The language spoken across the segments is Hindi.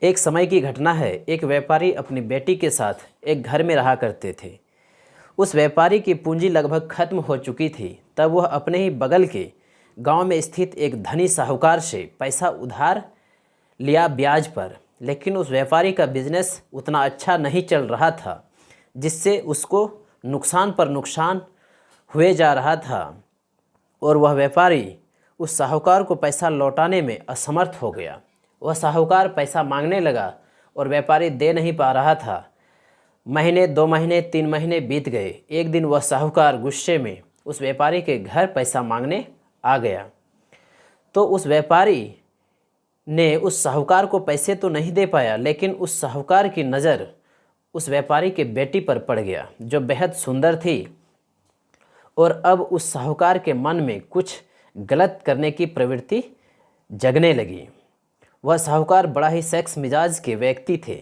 एक समय की घटना है। एक व्यापारी अपनी बेटी के साथ एक घर में रहा करते थे। उस व्यापारी की पूंजी लगभग खत्म हो चुकी थी। तब वह अपने ही बगल के गांव में स्थित एक धनी साहूकार से पैसा उधार लिया ब्याज पर। लेकिन उस व्यापारी का बिजनेस उतना अच्छा नहीं चल रहा था, जिससे उसको नुकसान पर नुकसान हुए जा रहा था और वह व्यापारी उस साहूकार को पैसा लौटाने में असमर्थ हो गया। वह साहूकार पैसा मांगने लगा और व्यापारी दे नहीं पा रहा था। महीने, 2 महीने, 3 महीने बीत गए। एक दिन वह साहूकार गुस्से में उस व्यापारी के घर पैसा मांगने आ गया। तो उस व्यापारी ने उस साहूकार को पैसे तो नहीं दे पाया, लेकिन उस साहूकार की नज़र उस व्यापारी के बेटी पर पड़ गया, जो बेहद सुंदर थी। और अब उस साहूकार के मन में कुछ गलत करने की प्रवृत्ति जगने लगी। वह साहूकार बड़ा ही सेक्स मिजाज के व्यक्ति थे।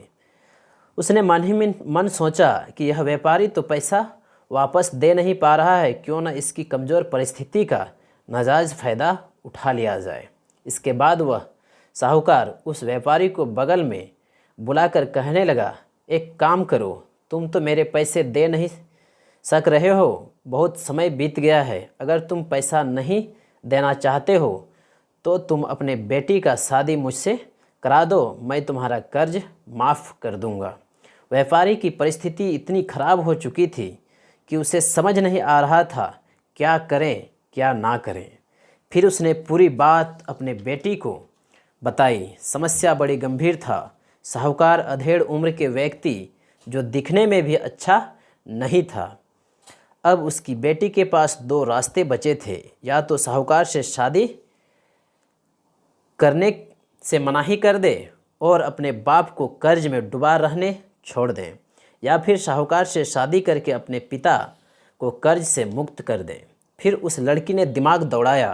उसने मन ही में मन सोचा कि यह व्यापारी तो पैसा वापस दे नहीं पा रहा है, क्यों न इसकी कमज़ोर परिस्थिति का नाजायज़ फ़ायदा उठा लिया जाए। इसके बाद वह साहूकार उस व्यापारी को बगल में बुलाकर कहने लगा, एक काम करो, तुम तो मेरे पैसे दे नहीं सक रहे हो, बहुत समय बीत गया है। अगर तुम पैसा नहीं देना चाहते हो तो तुम अपने बेटी का शादी मुझसे करा दो, मैं तुम्हारा कर्ज माफ़ कर दूंगा। व्यापारी की परिस्थिति इतनी ख़राब हो चुकी थी कि उसे समझ नहीं आ रहा था क्या करें क्या ना करें। फिर उसने पूरी बात अपने बेटी को बताई। समस्या बड़ी गंभीर था। साहूकार अधेड़ उम्र के व्यक्ति, जो दिखने में भी अच्छा नहीं था। अब उसकी बेटी के पास 2 रास्ते बचे थे, या तो साहूकार से शादी करने से मनाही कर दे और अपने बाप को कर्ज में डुबा रहने छोड़ दें, या फिर साहूकार से शादी करके अपने पिता को कर्ज से मुक्त कर दें। फिर उस लड़की ने दिमाग दौड़ाया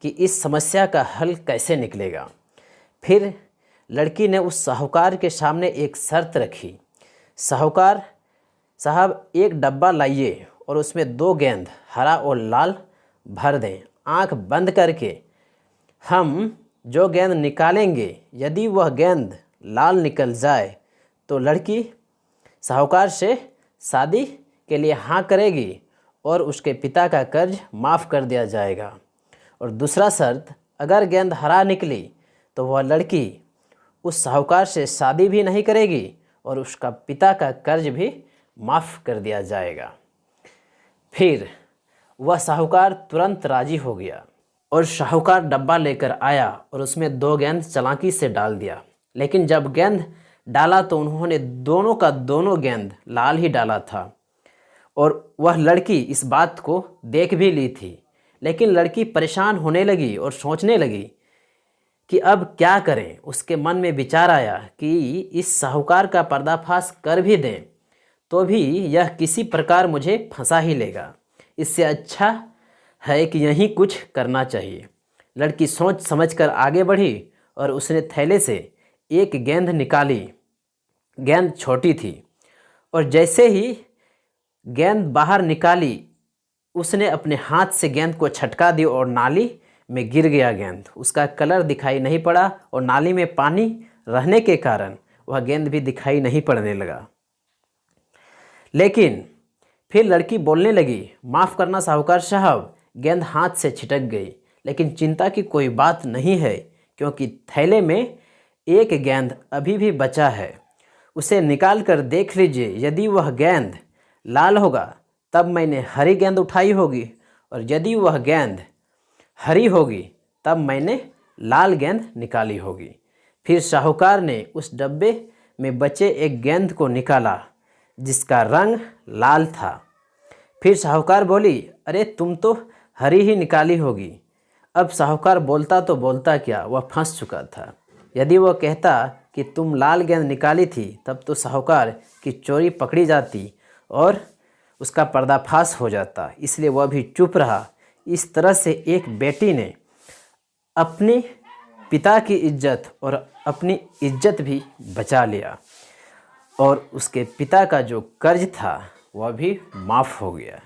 कि इस समस्या का हल कैसे निकलेगा। फिर लड़की ने उस साहूकार के सामने एक शर्त रखी, साहूकार साहब, एक डब्बा लाइए और उसमें 2 गेंद हरा और लाल भर दें। आंख बंद करके हम जो गेंद निकालेंगे, यदि वह गेंद लाल निकल जाए तो लड़की साहूकार से शादी के लिए हाँ करेगी और उसके पिता का कर्ज माफ़ कर दिया जाएगा। और दूसरा शर्त, अगर गेंद हरा निकली तो वह लड़की उस साहूकार से शादी भी नहीं करेगी और उसका पिता का कर्ज भी माफ़ कर दिया जाएगा। फिर वह साहूकार तुरंत राजी हो गया और साहूकार डब्बा लेकर आया और उसमें 2 गेंद चालाकी से डाल दिया। लेकिन जब गेंद डाला तो उन्होंने दोनों का दोनों गेंद लाल ही डाला था और वह लड़की इस बात को देख भी ली थी। लेकिन लड़की परेशान होने लगी और सोचने लगी कि अब क्या करें। उसके मन में विचार आया कि इस साहूकार का पर्दाफाश कर भी दें तो भी यह किसी प्रकार मुझे फंसा ही लेगा। इससे अच्छा है कि यहीं कुछ करना चाहिए। लड़की सोच समझकर आगे बढ़ी और उसने थैले से एक गेंद निकाली। गेंद छोटी थी और जैसे ही गेंद बाहर निकाली, उसने अपने हाथ से गेंद को छटका दी और नाली में गिर गया। गेंद, उसका कलर दिखाई नहीं पड़ा और नाली में पानी रहने के कारण वह गेंद भी दिखाई नहीं पड़ने लगा। लेकिन फिर लड़की बोलने लगी, माफ़ करना साहूकार साहब, गेंद हाथ से छिटक गई। लेकिन चिंता की कोई बात नहीं है, क्योंकि थैले में एक गेंद अभी भी बचा है। उसे निकाल कर देख लीजिए, यदि वह गेंद लाल होगा तब मैंने हरी गेंद उठाई होगी, और यदि वह गेंद हरी होगी तब मैंने लाल गेंद निकाली होगी। फिर साहूकार ने उस डब्बे में बचे एक गेंद को निकाला जिसका रंग लाल था। फिर साहूकार बोली, अरे तुम तो हरी ही निकाली होगी। अब साहूकार बोलता तो बोलता क्या, वह फंस चुका था। यदि वह कहता कि तुम लाल गेंद निकाली थी, तब तो साहूकार की चोरी पकड़ी जाती और उसका पर्दाफाश हो जाता। इसलिए वह भी चुप रहा। इस तरह से एक बेटी ने अपने पिता की इज्जत और अपनी इज्जत भी बचा लिया और उसके पिता का जो कर्ज था वह भी माफ़ हो गया।